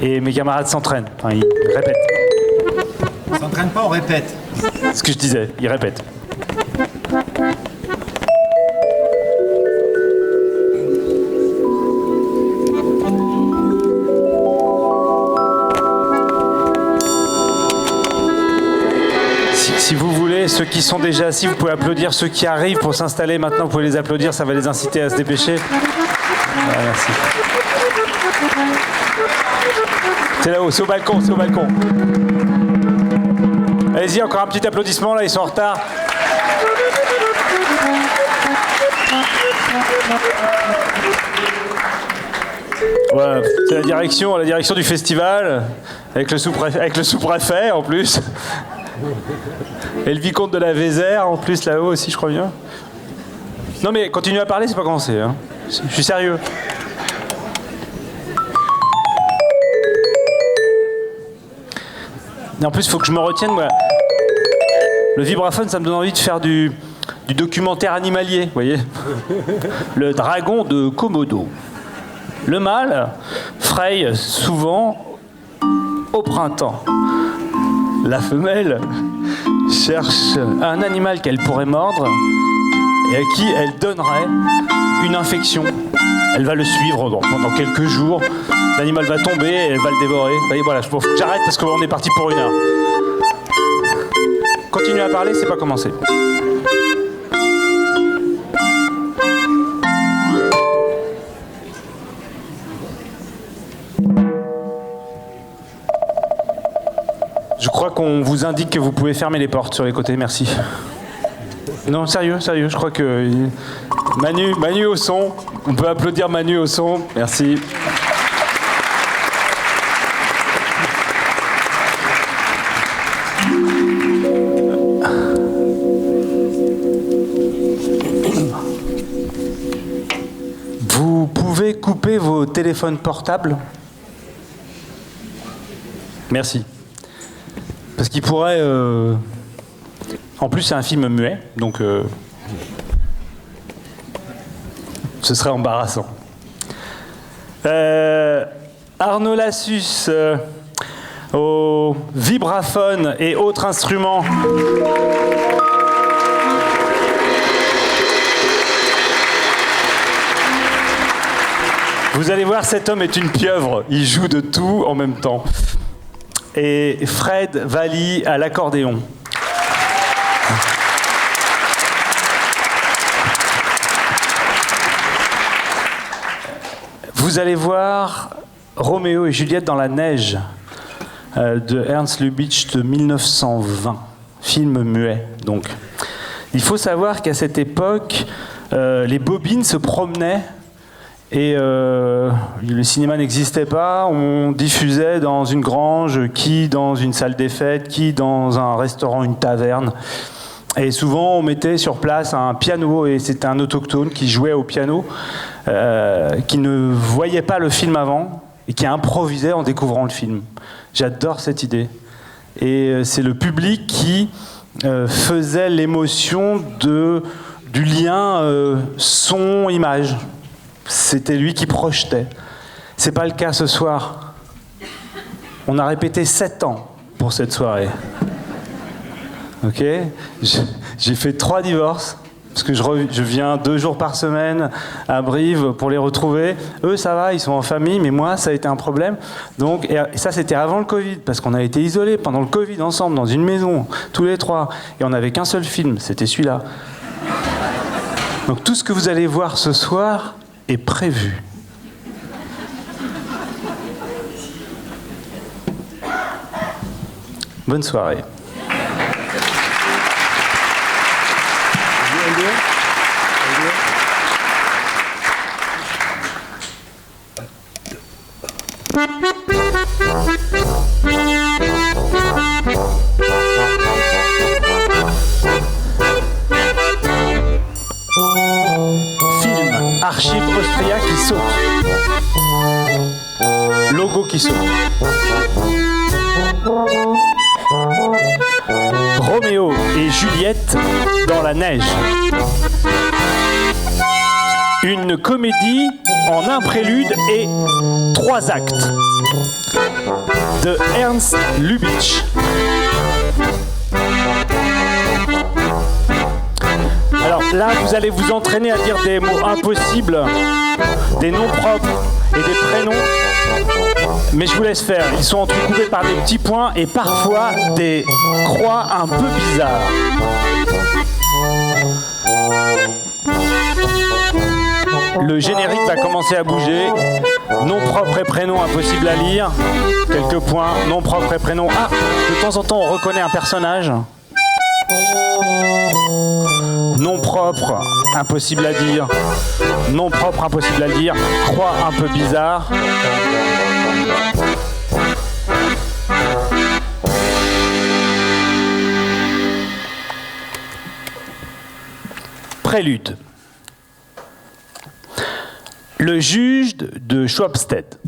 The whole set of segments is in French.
Et mes camarades s'entraînent. Enfin, ils répètent. On s'entraîne pas, on répète. Ce que je disais, ils répètent. Si vous voulez, ceux qui sont déjà assis, vous pouvez applaudir. Ceux qui arrivent pour s'installer maintenant, vous pouvez les applaudir. Ça va les inciter à se dépêcher. Voilà, merci. C'est là-haut, c'est au balcon, c'est au balcon. Allez-y, encore un petit applaudissement, là, ils sont en retard. Voilà, c'est la direction du festival, avec le sous-préfet en plus. Et le vicomte de la Vézère, en plus, là-haut aussi, je crois bien. Non, mais continuez à parler, c'est pas commencé. Hein. Je suis sérieux. Et en plus, il faut que je me retienne, moi. Le vibraphone, ça me donne envie de faire du documentaire animalier, vous voyez. Le dragon de Komodo. Le mâle fraye souvent au printemps. La femelle cherche un animal qu'elle pourrait mordre et à qui elle donnerait une infection. Elle va le suivre pendant quelques jours. L'animal va tomber et elle va le dévorer. Et voilà, j'arrête parce qu'on est parti pour 1 heure. Continuez à parler, c'est pas commencé. Je crois qu'on vous indique que vous pouvez fermer les portes sur les côtés, merci. Non, sérieux, je crois que... Manu au son, on peut applaudir Manu au son, merci. Vous pouvez couper vos téléphones portables ? Merci. Parce qu'il pourrait... En plus, c'est un film muet, donc ce serait embarrassant. Arnaud Lassus, au vibraphone et autres instruments. Vous allez voir, cet homme est une pieuvre. Il joue de tout en même temps. Et Fred Valli à l'accordéon. Vous allez voir Roméo et Juliette dans la neige de Ernst Lubitsch de 1920, film muet. Donc, il faut savoir qu'à cette époque, les bobines se promenaient et le cinéma n'existait pas. On diffusait dans une grange, qui dans une salle des fêtes, qui dans un restaurant, une taverne. Et souvent, on mettait sur place un piano, et c'était un autochtone qui jouait au piano, qui ne voyait pas le film avant, et qui improvisait en découvrant le film. J'adore cette idée. Et c'est le public qui faisait l'émotion du lien son-image. C'était lui qui projetait. C'est pas le cas ce soir. On a répété 7 ans pour cette soirée. Ok, j'ai fait 3 divorces, parce que je viens 2 jours par semaine à Brive pour les retrouver. Eux, ça va, ils sont en famille, mais moi, ça a été un problème. Donc, et ça, c'était avant le Covid, parce qu'on a été isolés pendant le Covid ensemble, dans une maison, tous les 3. Et on n'avait qu'un seul film, c'était celui-là. Donc tout ce que vous allez voir ce soir est prévu. Bonne soirée. Film Archive Austria qui saute. Logo qui saute. Roméo et Juliette dans la neige. Une comédie en un prélude et 3 actes de Ernst Lubitsch. Alors là, vous allez vous entraîner à dire des mots impossibles, des noms propres et des prénoms. Mais je vous laisse faire. Ils sont entrecoupés par des petits points et parfois des croix un peu bizarres. Le générique va commencer à bouger. Nom propre et prénom impossible à lire. Quelques points. Nom propre et prénom. Ah, de temps en temps, on reconnaît un personnage. Nom propre, impossible à dire. Nom propre, impossible à dire. Croix un peu bizarre. Prélude. Le juge de Schwabstedt.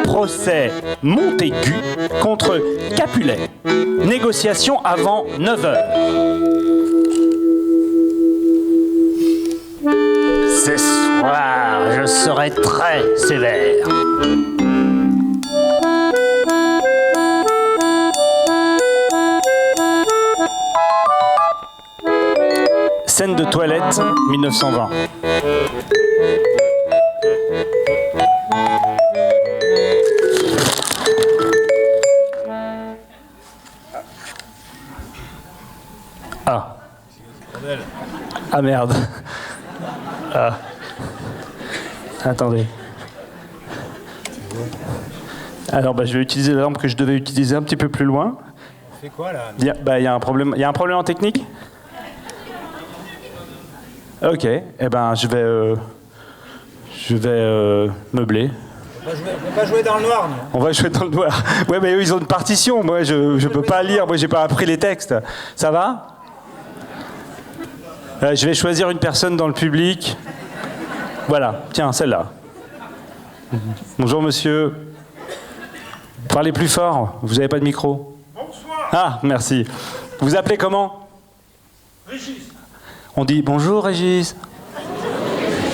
Procès Montaigu contre Capulet. Négociation avant 9h. Ce soir, je serai très sévère. Scène de toilette, 1920. Ah. Ah merde. Ah. Attendez. Alors je vais utiliser la lampe que je devais utiliser un petit peu plus loin. C'est quoi là? Il y a un problème. Il y a un problème en technique? Ok. Eh ben je vais meubler. On va pas jouer dans le noir, nous. On va jouer dans le noir. Ouais, mais eux, ils ont une partition. Moi, je peux pas lire. Moi, j'ai pas appris les textes. Ça va? Je vais choisir une personne dans le public. Voilà. Tiens, celle-là. Bonjour, monsieur. Parlez plus fort. Vous avez pas de micro? Bonsoir. Ah, merci. Vous vous appelez comment? Régis. On dit bonjour, Régis.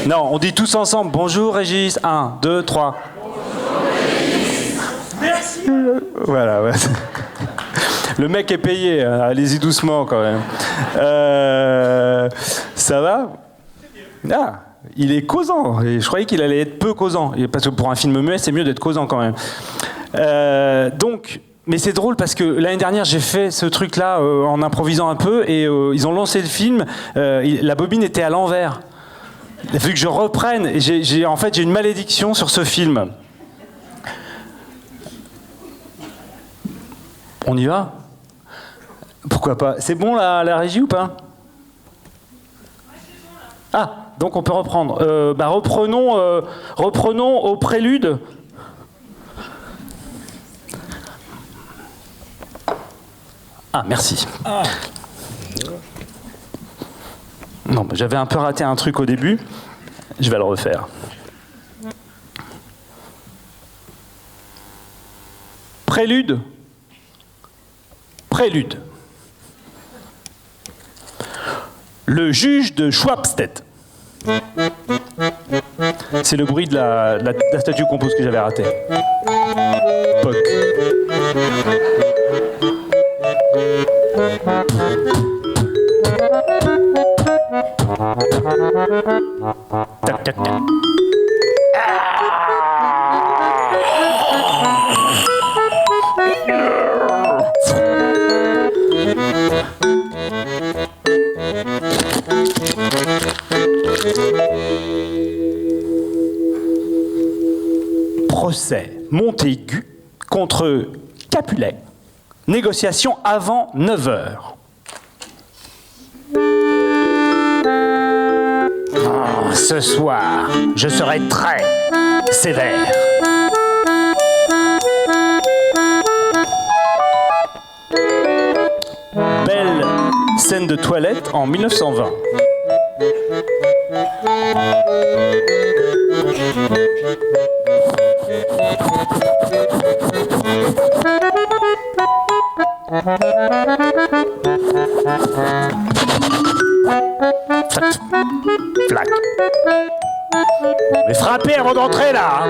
Non, on dit tous ensemble bonjour, Régis. 1, 2, 3. Merci. Voilà, ouais. Le mec est payé, hein. Allez-y doucement quand même. Ça va? Ah, il est causant. Et je croyais qu'il allait être peu causant. Parce que pour un film muet, c'est mieux d'être causant quand même. Mais c'est drôle parce que l'année dernière, j'ai fait ce truc-là en improvisant un peu et ils ont lancé le film. La bobine était à l'envers. Il a fallu que je reprenne. Et j'ai une malédiction sur ce film. On y va? Pourquoi pas? C'est bon la régie ou pas? Ah, donc on peut reprendre. Reprenons au prélude. Ah, merci. Ah. Non, j'avais un peu raté un truc au début. Je vais le refaire. Prélude. Prélude. Le juge de Schwabstedt. C'est le bruit de la statue compose que j'avais ratée. Poc. Tac, tac, tac. Procès Montaigu contre Capulet. Négociation avant 9h. ce soir, je serai très sévère. Belle scène de toilette en 1920. Flac. Mais frappez avant d'entrer là.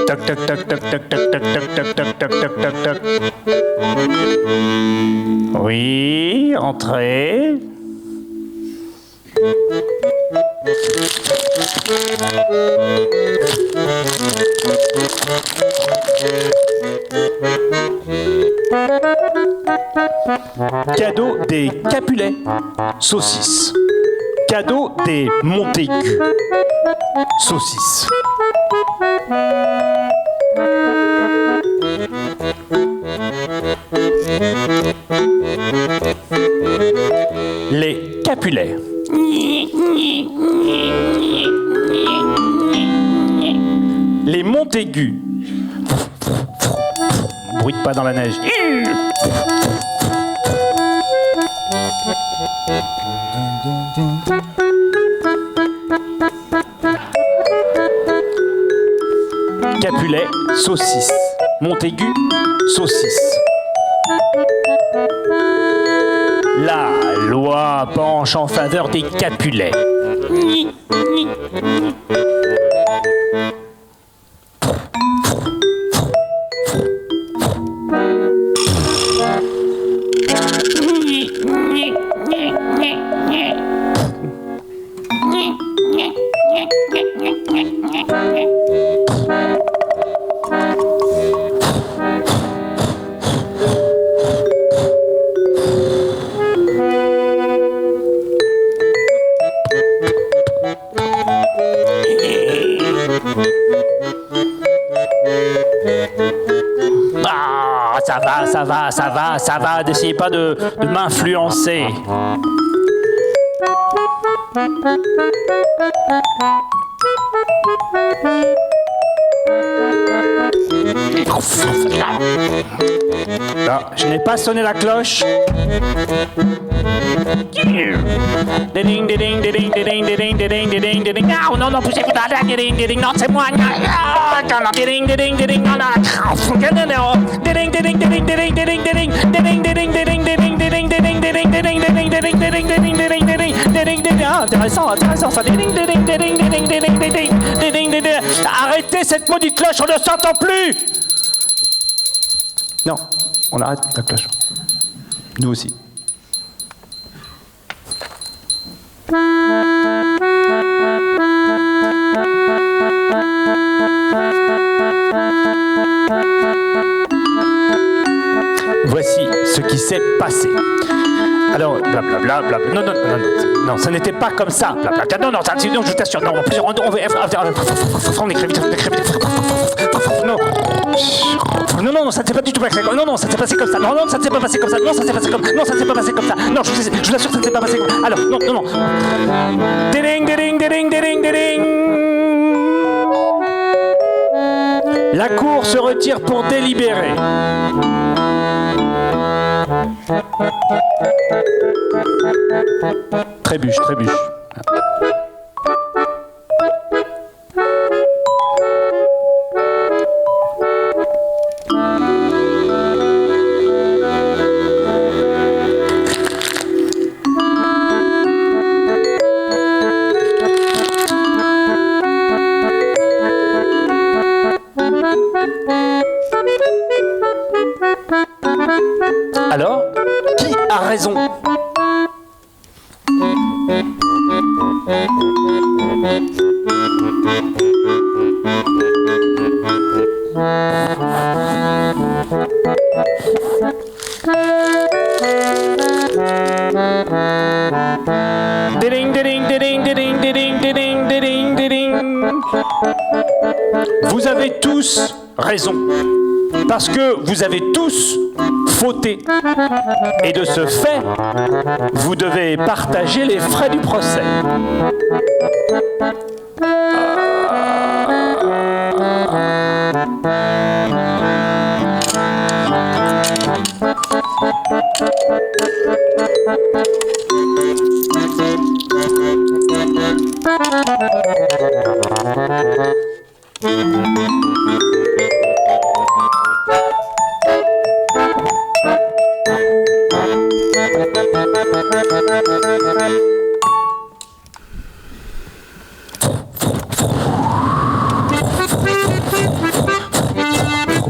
Toc toc toc toc toc toc toc toc toc toc toc toc toc toc. Oui, entrez. Cadeau des Capulets, saucisses. Cadeau des Montaigu, saucisses. Les Capulets. Les Montaigu. Bruit de pas dans la neige. Capulet, saucisse. Montaigu, saucisse. La loi penche en faveur des Capulets. Ça va, n'essayez pas de m'influencer. Non, je n'ai pas sonné la cloche. Non, non, poussez-vous. Non, c'est moi. Intéressant, ça. Arrêtez cette maudite cloche, on ne s'entend plus. Non, on arrête la cloche. Nous aussi. Voici ce qui s'est passé. Alors, blablabla, non, ça n'était pas comme ça. Blablabla, non, je t'assure, non, on écrit vite. Non, ça ne s'est pas du tout passé. Non, ça s'est passé comme ça. Non, ça ne s'est pas passé comme ça. Non, ça s'est passé comme ça. Non, ça ne s'est pas passé comme ça. Non, je vous assure que ça ne s'est pas passé comme ça. Alors, non. Ding. La cour se retire pour délibérer. Trébuche. Alors, qui a raison ? Vous avez tous raison. parce que vous avez tous fauté. Et de ce fait, vous devez partager les frais du procès.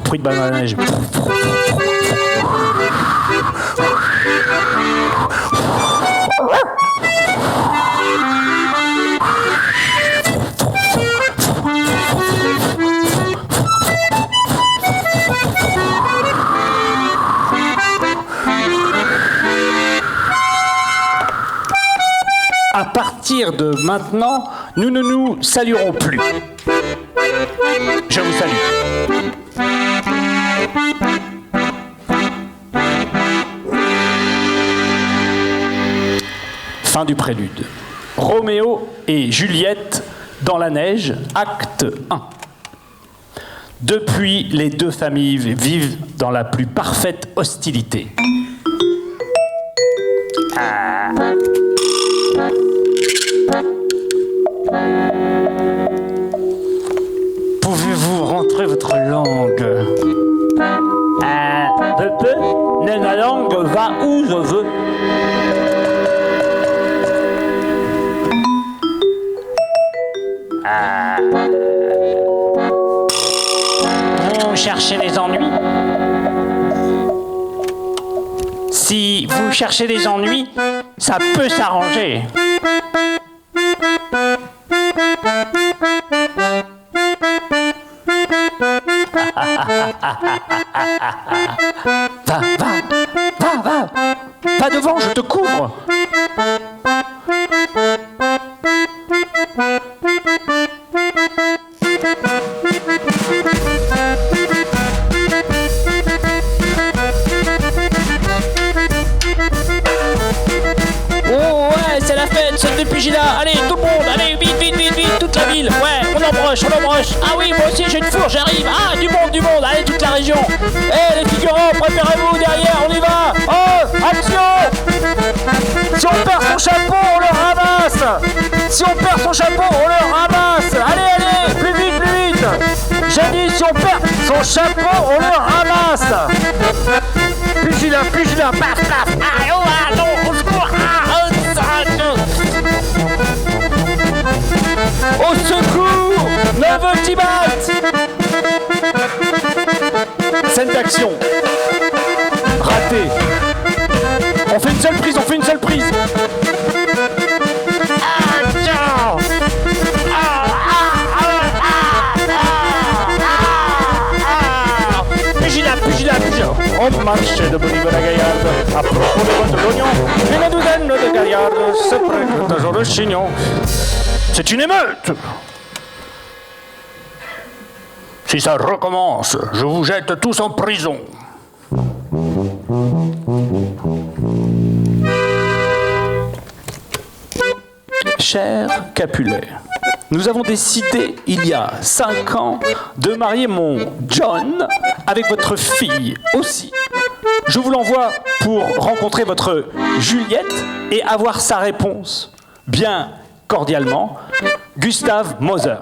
Bruit de balle dans la neige. À partir de maintenant, nous ne nous saluerons plus. Je vous salue. Fin du prélude. Roméo et Juliette dans la neige, acte 1. Depuis, les deux familles vivent dans la plus parfaite hostilité. Pouvez-vous rentrer votre langue? Je peux, mais la langue va où je veux. Vous cherchez des ennuis? Si vous cherchez des ennuis, ça peut s'arranger. Va devant, je te couvre. Oh ouais, c'est la fête, c'est le pugilat. Allez, tout le monde, allez, vite, vite, vite, vite, toute la ville. Ouais, on embroche, on embroche. Ah oui, moi aussi j'ai une fourche, j'arrive. Ah, du monde, allez, toute la région. Eh, les figurants, préparez-vous derrière, on y va. Oh, action! Si on perd son chapeau, on le ramasse. Si on perd son chapeau, on le ramasse. Allez, plus vite, plus vite. J'ai dit, si on perd son chapeau, on le ramasse. Pugilat, paf, paf. Ah, oh, ah, non, au secours. Au secours! Neveu Tibat! Scène d'action. Raté. On fait une seule prise. Ah, tiens! Pugilat. On marche de Bolivar à Gaillarde. À propos de boîte d'oignons, une douzaine de gaillards se prennent un jour de chignon. C'est une émeute! Si ça recommence, je vous jette tous en prison. Cher Capulet, nous avons décidé, il y a 5 ans, de marier mon John avec votre fille aussi. Je vous l'envoie pour rencontrer votre Juliette et avoir sa réponse. Bien cordialement, Gustave Moser.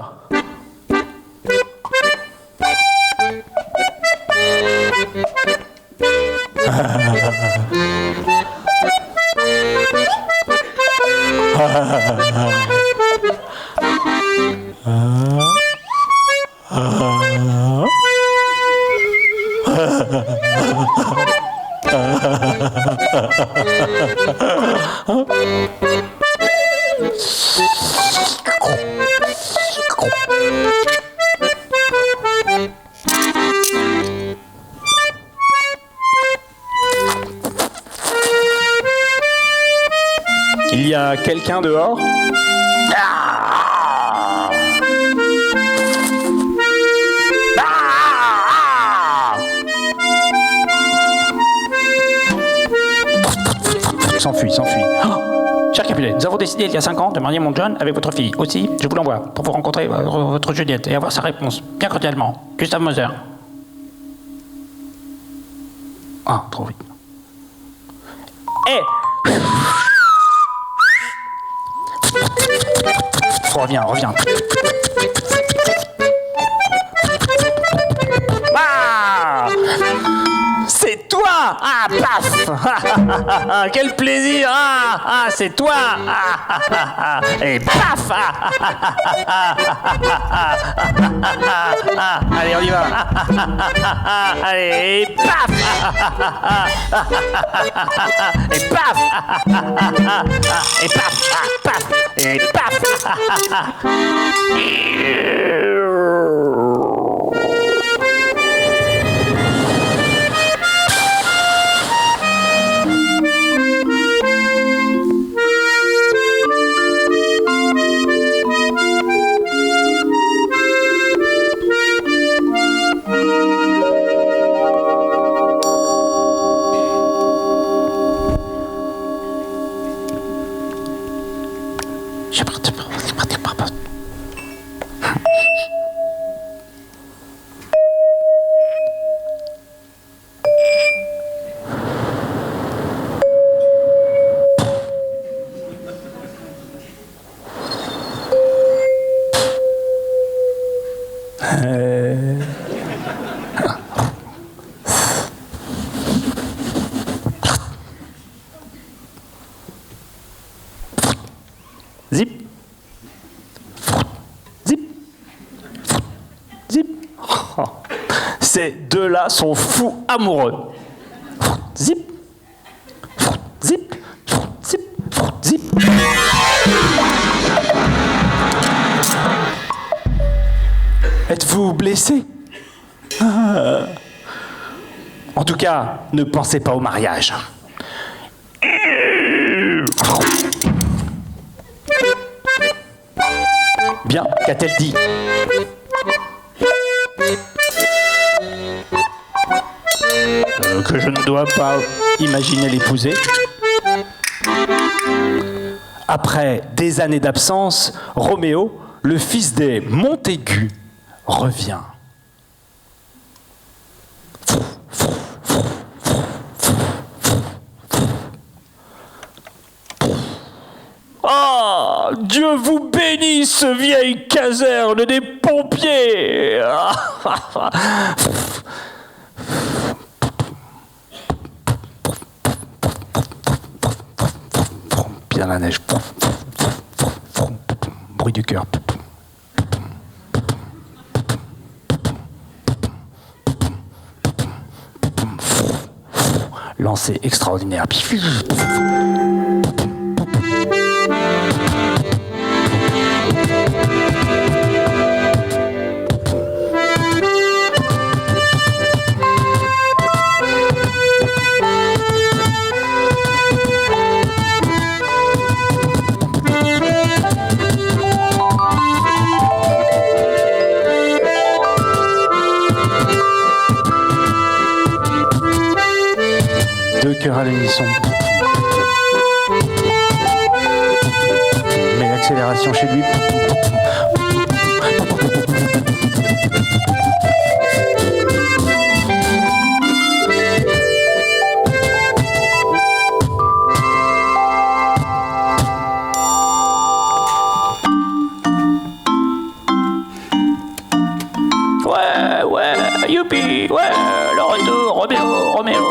Il y a quelqu'un dehors? s'enfuit. Oh, cher Capulet, nous avons décidé il y a 5 ans de marier mon John avec votre fille. Aussi, je vous l'envoie pour vous rencontrer votre Juliette et avoir sa réponse, bien cordialement. Gustave Moser. Ah, trop vite. Reviens. Ah, c'est toi! Ah, paf! Quel plaisir! Ah, c'est toi! Et paf! Allez, on y va! Allez, et paf! Et paf! Et paf! Et paf! Zip. Zip. Zip. Oh. Ces deux-là sont fous amoureux. Zip. Zip. Zip. Zip. Êtes-vous blessé? En tout cas, ne pensez pas au mariage. Bien, qu'a-t-elle dit? Que je ne dois pas imaginer l'épouser. Après des années d'absence, Roméo, le fils des Montaigu, revient. Ah, Dieu vous bénisse, vieille caserne des pompiers. Bien la neige. Bruit du cœur. Lancer extraordinaire. Deux cœurs à l'unisson. Mais l'accélération chez lui. Ouais, youpi, ouais, le retour, Roméo.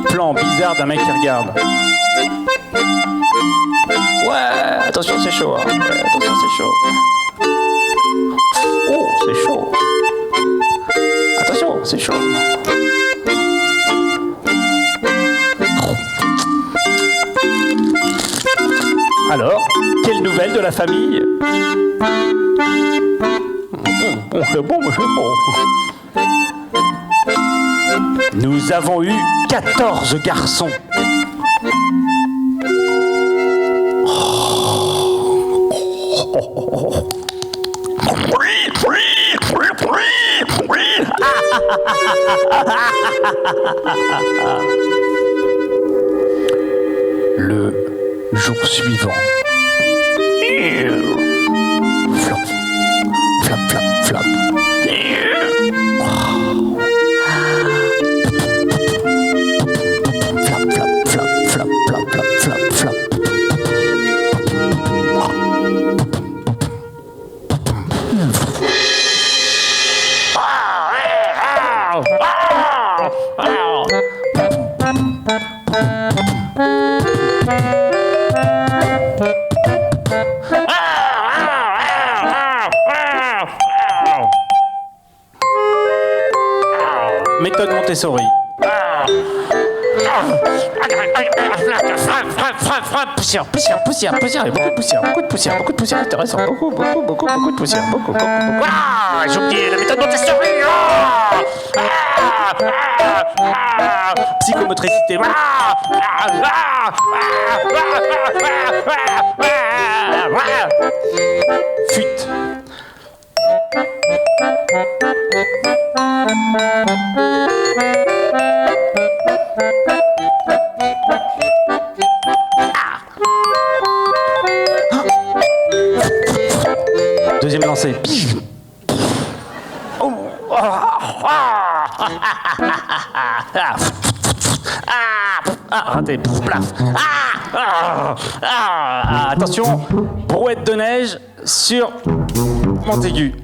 Plan bizarre d'un mec qui regarde. Ouais, attention, c'est chaud. Hein. Ouais, attention, c'est chaud. Oh, c'est chaud. Attention, c'est chaud. Alors, quelle nouvelle de la famille? C'est bon. Nous avons eu 14 garçons. Jour suivant. Flop, flop, flop, flop. Flop, flop, flop, flop, flop, flop, flop, flop. Méthode Montessori. Poussière, poussière, poussière, poussière, beaucoup de poussière, beaucoup de poussière, beaucoup de poussière, intéressant, beaucoup de poussière, beaucoup. Ah, j'ai oublié la méthode Montessori. Psychomotricité. Fuite. Deuxième lancé. Raté. Attention, brouette de neige sur Montaigu.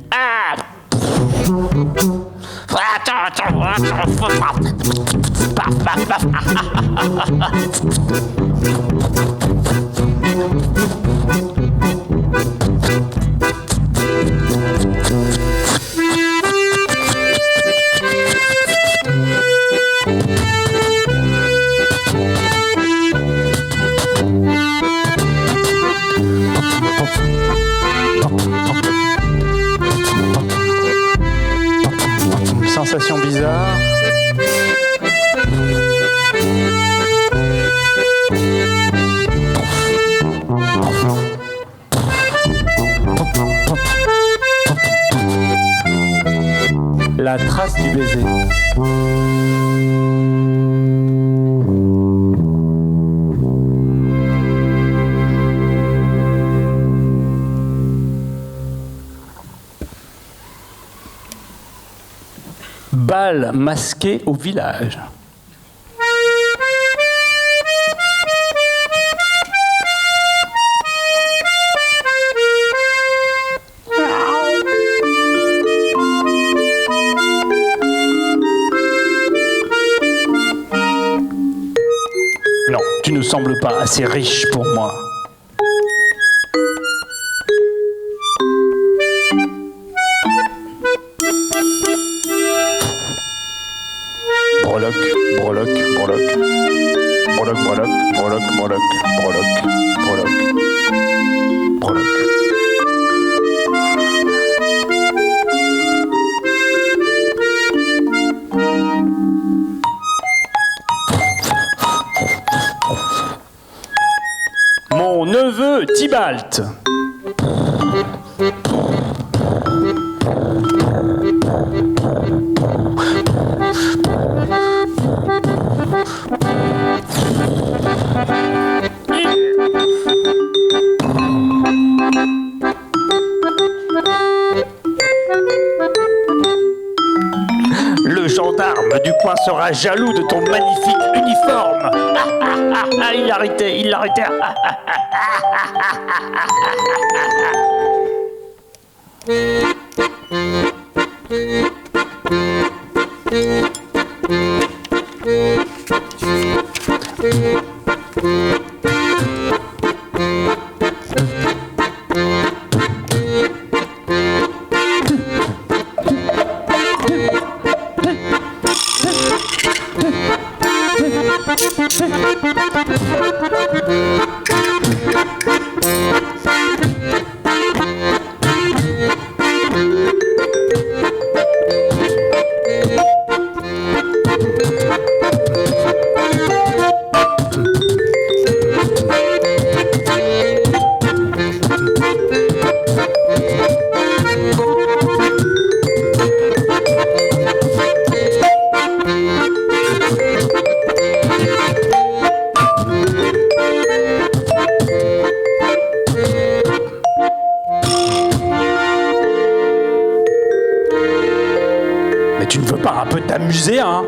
Sensation bizarre. La trace du baiser. Bal masqué au village. Non, tu ne sembles pas assez riche pour moi. Breloque, breloque, breloque. Breloque, breloque, breloque, breloque, breloque, breloque, breloque. Mon neveu Tybalt. Le gendarme du coin sera jaloux de ton magnifique uniforme. Il l'a arrêté, il l'a arrêté. Tu ne veux pas un peu t'amuser, hein?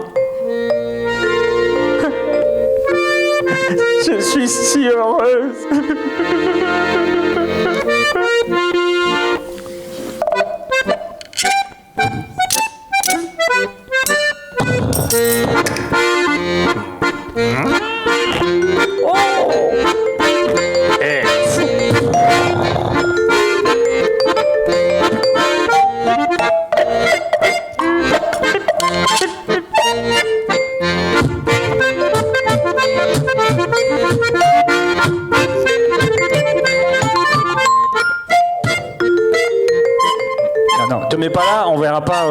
Je suis si heureuse. Non, te mets pas là, on verra pas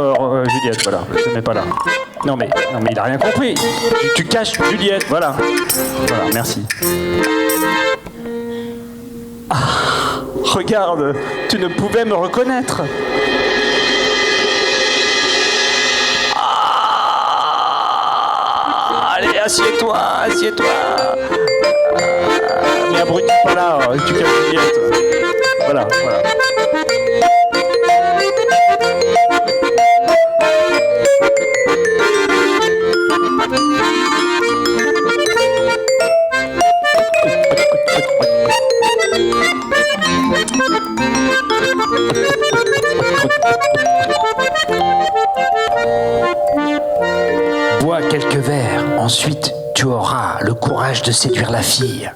Juliette, voilà. Te mets pas là. Non mais il a rien compris. Tu caches Juliette, voilà. Voilà, merci. Ah, regarde, tu ne pouvais me reconnaître. Ah, allez, assieds-toi. Mais abrutis pas là, tu caches Juliette. Voilà. Bois quelques verres, ensuite tu auras le courage de séduire la fille.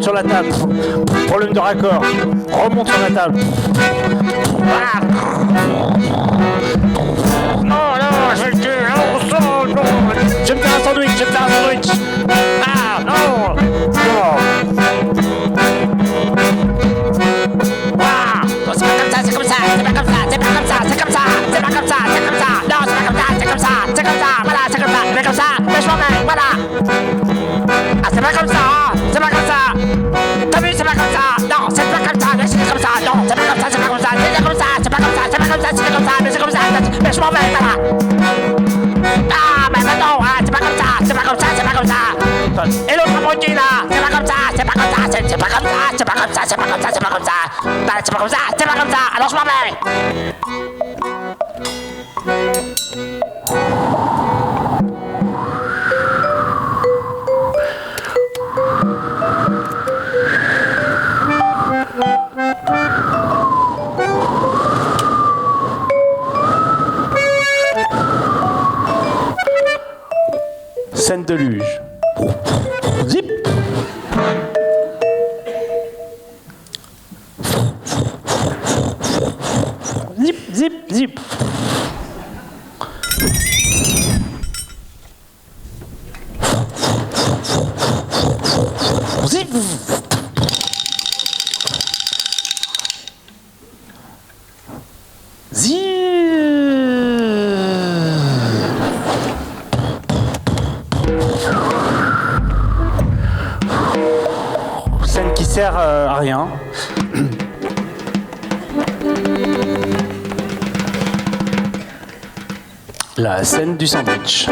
sur la table. Problème de raccord. Remonte sur la table. Ah. Non, je vais le tuer. Non. Je vais me faire un sandwich. Ah, non. Ah, non, c'est pas comme ça. Non, c'est pas comme ça. Voilà, c'est comme ça. C'est comme ça. Mais je m'en vais, voilà. Ah, c'est pas comme ça. T'as vu, c'est pas comme ça. Non, c'est pas comme ça. Mais c'est comme ça. Non, c'est pas comme ça. C'est pas comme ça. Mais c'est comme ça. Mais je m'en vais, voilà. Ah, mais non, c'est pas comme ça. Et l'autre abruti là, c'est pas comme ça. Alors je m'en vais. Scène de luge. Zip. Zip. Scène qui sert à rien. La scène du sandwich.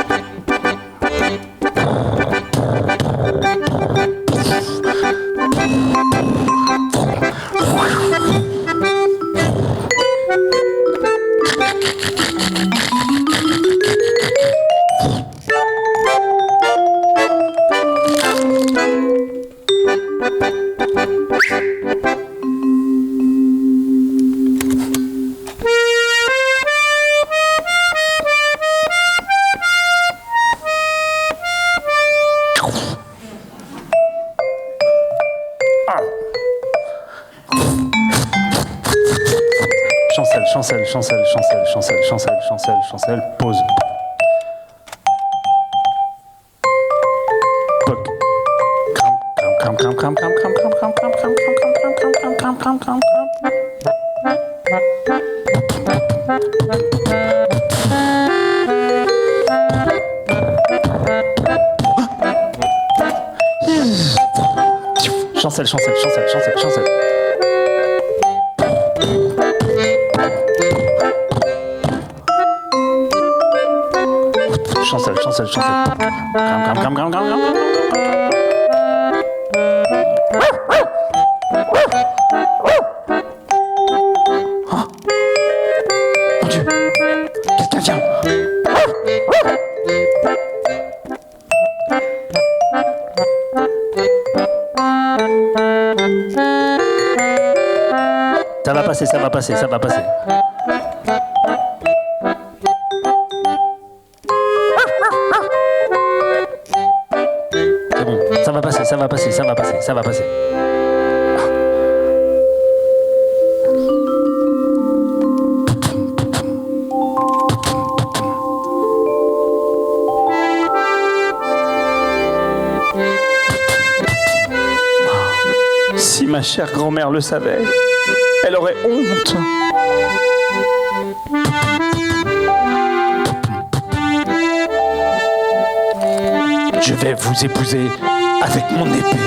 Chancel, pause. Poc. Cram. Chancel. Cram. Oh mon Dieu, quelqu'un vient. Ça va passer. C'est bon, ça va passer. Si ma chère grand-mère le savait, elle aurait honte. Je vais vous épouser avec mon épée.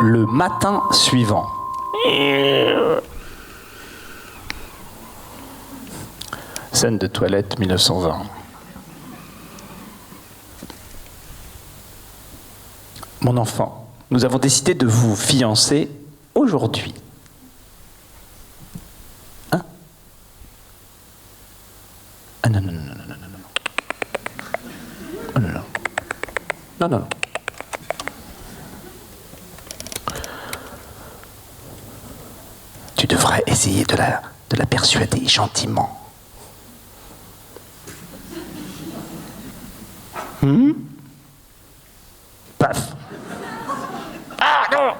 Le matin suivant. Scène de toilette 1920. Mon enfant, nous avons décidé de vous fiancer aujourd'hui. Non, non, non. Tu devrais essayer de la persuader gentiment. Paf. Ah non,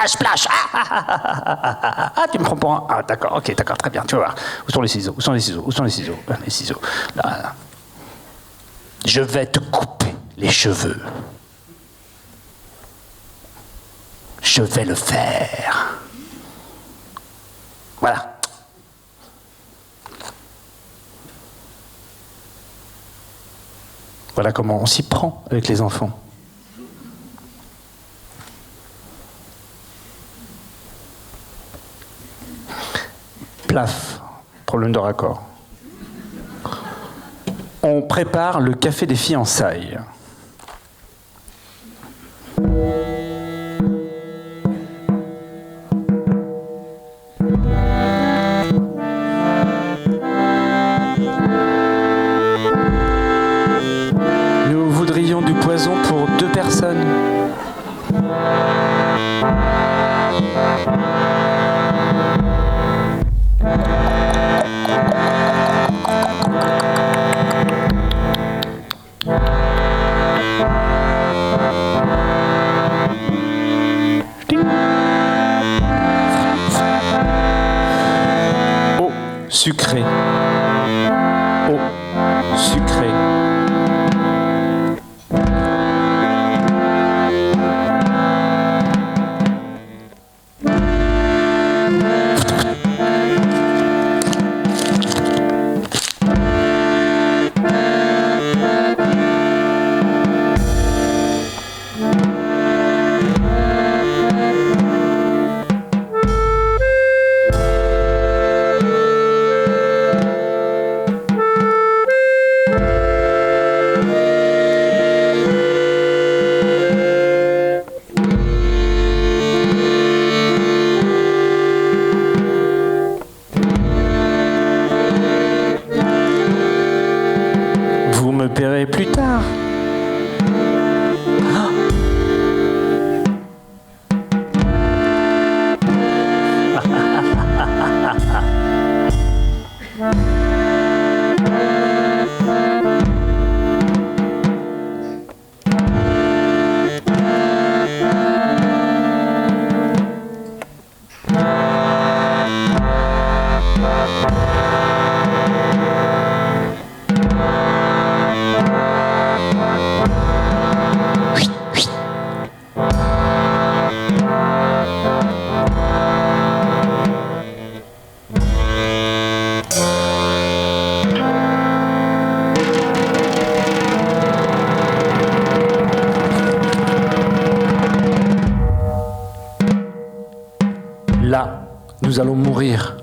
splash. Ah, tu me prends pour un. Ah, d'accord, ok, d'accord, très bien, tu vas voir. Où sont les ciseaux? Où sont les ciseaux? Où sont les ciseaux? Les ciseaux. Là, là. Je vais te couper les cheveux. Je vais le faire. Voilà. Voilà comment on s'y prend avec les enfants. Plaf, problème de raccord. On prépare le café des fiançailles. Nous voudrions du poison pour 2 personnes. Eau sucrée. Eau sucrée. Vous me paierez plus tard. Là, nous allons mourir.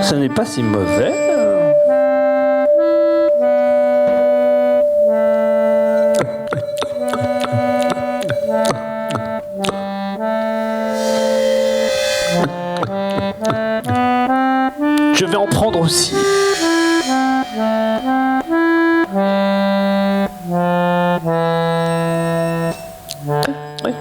Ce n'est pas si mauvais. Je vais en prendre aussi. Oui.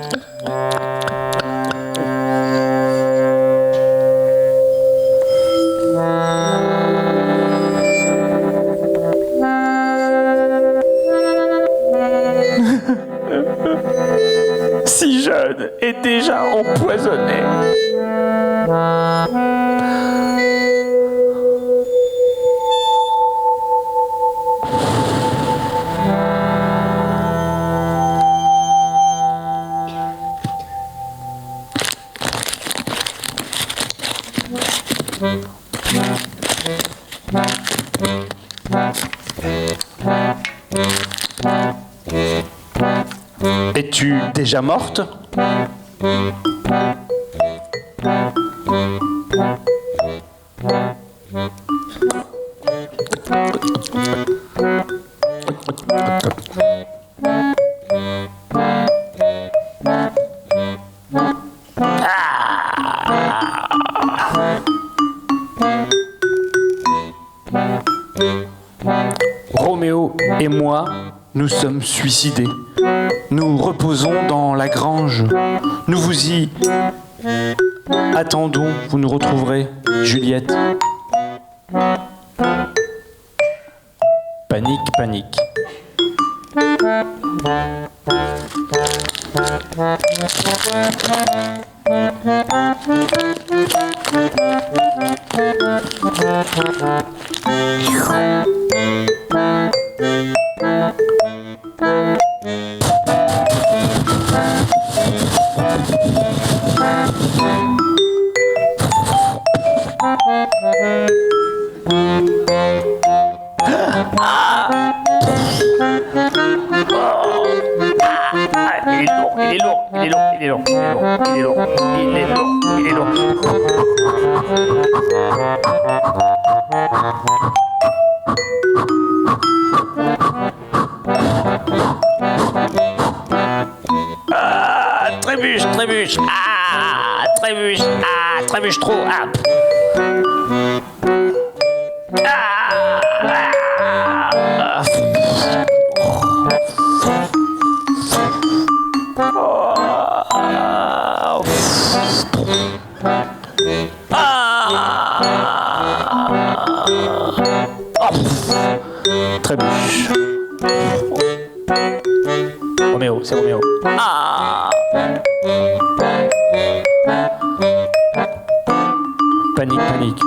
Si jeune et déjà empoisonné. Es-tu déjà morte? Roméo et moi, nous sommes suicidés. Nous reposons dans la grange. Nous vous y attendons. Vous nous retrouverez, Juliette. Panique, panique. Trébuche, trébuche, trébuche, trébuche trop, Trébuche. Roméo, c'est Roméo. Panique, panique.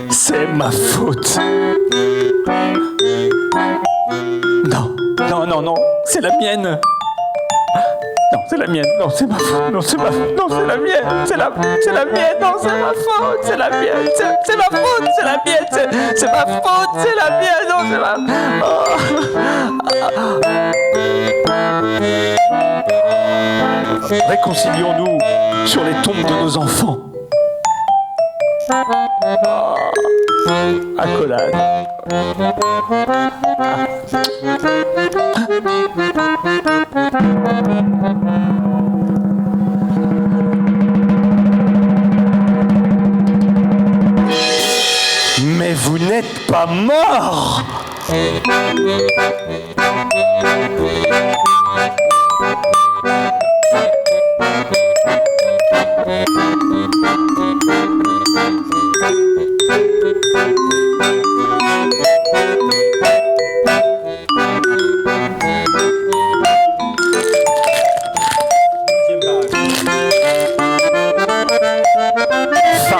C'est ma faute. Non, non, non, non, c'est la mienne. Non, c'est la mienne. Non, c'est ma faute. Non, c'est ma faute. Non, c'est la mienne. C'est la mienne. Non, c'est ma faute. C'est la mienne. C'est ma faute. C'est la mienne. C'est ma faute. C'est la mienne. Non, c'est ma... Réconcilions-nous sur les tombes de nos enfants. Accolade. Mais vous n'êtes pas mort! Fin.